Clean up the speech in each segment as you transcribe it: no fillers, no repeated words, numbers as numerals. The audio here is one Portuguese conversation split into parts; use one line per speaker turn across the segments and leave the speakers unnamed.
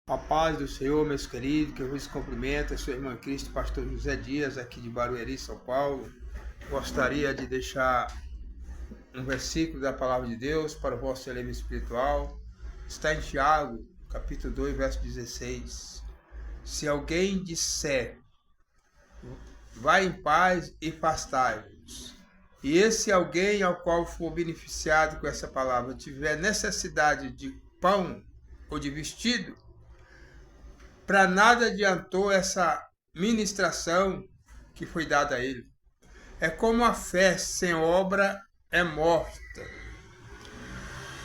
A paz do Senhor, meus queridos, que eu vos cumprimento, é sua irmã Cristo, pastor José Dias, aqui de Barueri, São Paulo. Gostaria de deixar um versículo da palavra de Deus para o vosso elevio espiritual. Está em Tiago, capítulo 2, verso 16. Se alguém disser, vai em paz e afastai-vos, e esse alguém ao qual for beneficiado com essa palavra tiver necessidade de pão ou de vestido, para nada adiantou essa ministração que foi dada a ele. É como a fé sem obra é morta.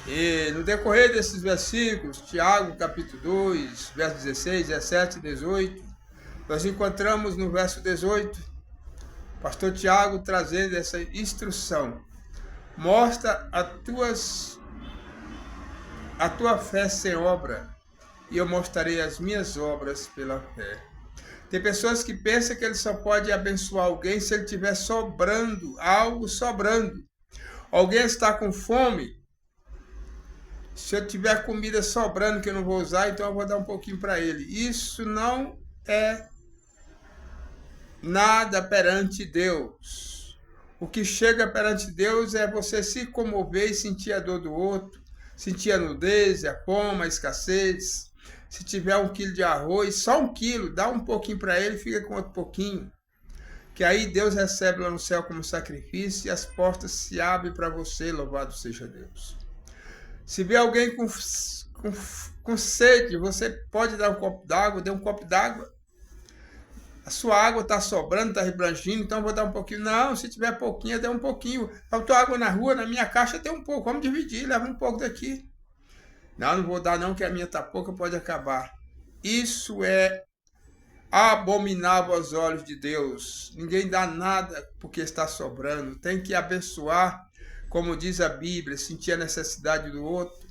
E no decorrer desses versículos, Tiago capítulo 2, verso 16, 17 e 18, nós encontramos no verso 18, pastor Tiago trazendo essa instrução. Mostra a tua fé sem obra, e eu mostrarei as minhas obras pela fé. Tem pessoas que pensam que ele só pode abençoar alguém se ele estiver sobrando, algo sobrando. Alguém está com fome, se eu tiver comida sobrando que eu não vou usar, então eu vou dar um pouquinho para ele. Isso não é nada perante Deus. O que chega perante Deus é você se comover e sentir a dor do outro, sentir a nudez, a fome, a escassez. Se tiver 1 quilo de arroz, só 1 quilo, dá um pouquinho para ele, fica com outro pouquinho. Que aí Deus recebe lá no céu como sacrifício e as portas se abrem para você, louvado seja Deus. Se vê alguém com sede, você pode dar um copo d'água, dê um copo d'água. A sua água está sobrando, está rebrangindo, então eu vou dar um pouquinho. Não, se tiver pouquinho, dê um pouquinho. Faltou água na rua, na minha caixa tem um pouco, vamos dividir, leva um pouco daqui. Não vou dar não, que a minha tá pouca, pode acabar. Isso é abominável aos olhos de Deus. Ninguém dá nada porque está sobrando. Tem que abençoar, como diz a Bíblia, sentir a necessidade do outro.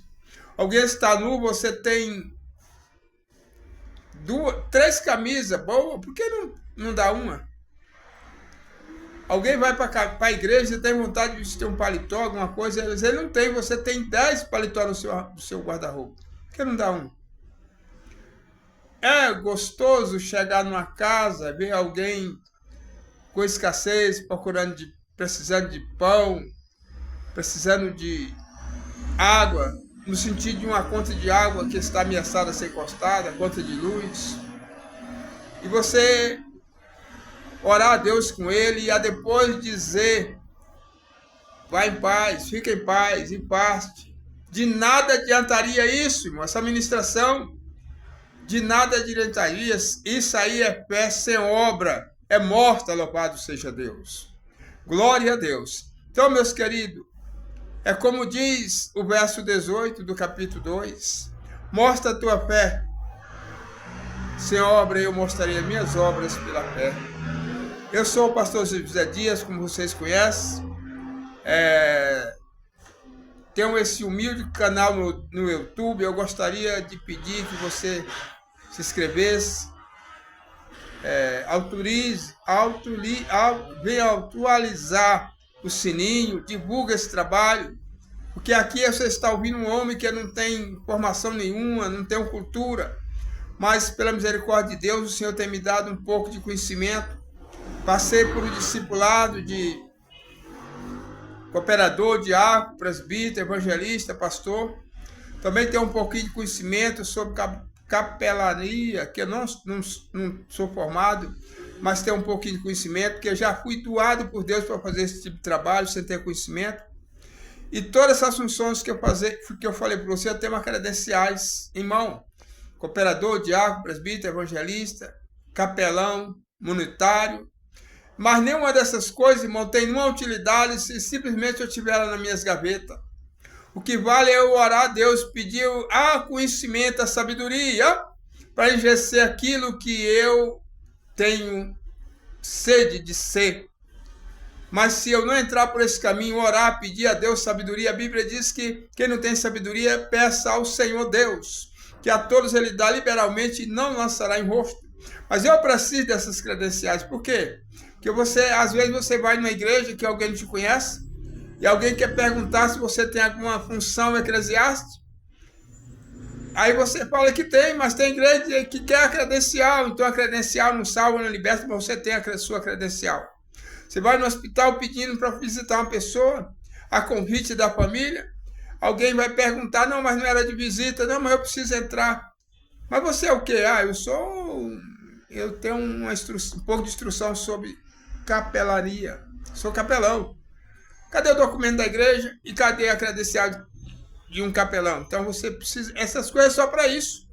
Alguém está nu, você tem 3 camisas boas, por que não dá uma? Alguém vai para a igreja e tem vontade de vestir um paletó, alguma coisa, ele não tem, você tem 10 paletó no seu guarda-roupa. Por que não dá um? É gostoso chegar numa casa, ver alguém com escassez, precisando de pão, precisando de água, no sentido de uma conta de água que está ameaçada a ser encostada, conta de luz. E você orar a Deus com ele e a depois dizer, vai em paz, fica em paz, em paz. De nada adiantaria isso, irmão, essa ministração. De nada adiantaria. Isso aí é fé sem obra, é morta, louvado seja Deus. Glória a Deus. Então, meus queridos, é como diz o verso 18 do capítulo 2, mostra a tua fé sem obra, e eu mostrarei as minhas obras pela fé. Eu sou o pastor José Dias, como vocês conhecem. Tenho esse humilde canal no YouTube. Eu gostaria de pedir que você se inscrevesse, venha atualizar o sininho, divulga esse trabalho, porque aqui você está ouvindo um homem que não tem formação nenhuma, não tem cultura, mas pela misericórdia de Deus o Senhor tem me dado um pouco de conhecimento. Passei por um discipulado de cooperador, diácono, presbítero, evangelista, pastor. Também tenho um pouquinho de conhecimento sobre capelania, que eu não sou formado, mas tenho um pouquinho de conhecimento, porque eu já fui doado por Deus para fazer esse tipo de trabalho, sem ter conhecimento. E todas essas funções que eu falei para você, eu tenho umas credenciais em mão. Cooperador, diácono, presbítero, evangelista, capelão, monetário. Mas nenhuma dessas coisas, irmão, tem nenhuma utilidade se simplesmente eu tiver ela nas minhas gavetas. O que vale é eu orar a Deus, pedir conhecimento, a sabedoria, para exercer aquilo que eu tenho sede de ser. Mas se eu não entrar por esse caminho, orar, pedir a Deus sabedoria, a Bíblia diz que quem não tem sabedoria, peça ao Senhor Deus, que a todos ele dá liberalmente e não lançará em rosto. Mas eu preciso dessas credenciais. Por quê? Porque às vezes você vai numa igreja que alguém te conhece e alguém quer perguntar se você tem alguma função eclesiástica. Aí você fala que tem, mas tem igreja que quer a credencial, então a credencial não salva, não liberta, mas você tem a sua credencial. Você vai no hospital pedindo para visitar uma pessoa, a convite da família, alguém vai perguntar, não, mas não era de visita, não, mas eu preciso entrar. Mas você é o quê? Ah, eu tenho um pouco de instrução sobre capelaria, sou capelão. Cadê o documento da igreja e cadê a credencial de um capelão? Então você precisa, essas coisas só para isso.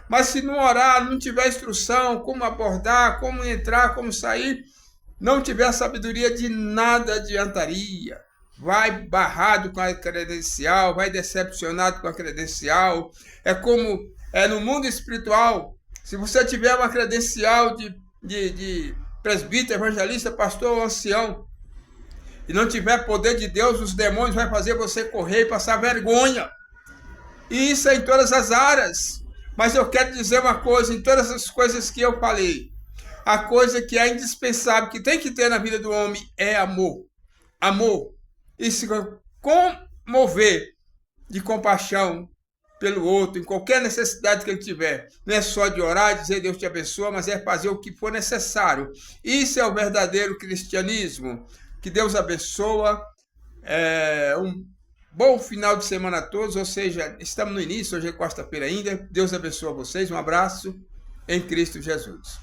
Mas se não orar, não tiver instrução, como abordar, como entrar, como sair, não tiver sabedoria, de nada adiantaria. Vai barrado com a credencial, vai decepcionado com a credencial. É como no mundo espiritual. Se você tiver uma credencial de presbítero, evangelista, pastor ou ancião, e não tiver poder de Deus, os demônios vão fazer você correr e passar vergonha. E isso é em todas as áreas. Mas eu quero dizer uma coisa, em todas as coisas que eu falei, a coisa que é indispensável, que tem que ter na vida do homem, é amor. Amor. E se comover de compaixão pelo outro, em qualquer necessidade que ele tiver. Não é só de orar e dizer Deus te abençoa, mas é fazer o que for necessário. Isso é o verdadeiro cristianismo. Que Deus abençoa. Um bom final de semana a todos, ou seja, estamos no início, hoje é quarta-feira ainda. Deus abençoa vocês, um abraço em Cristo Jesus.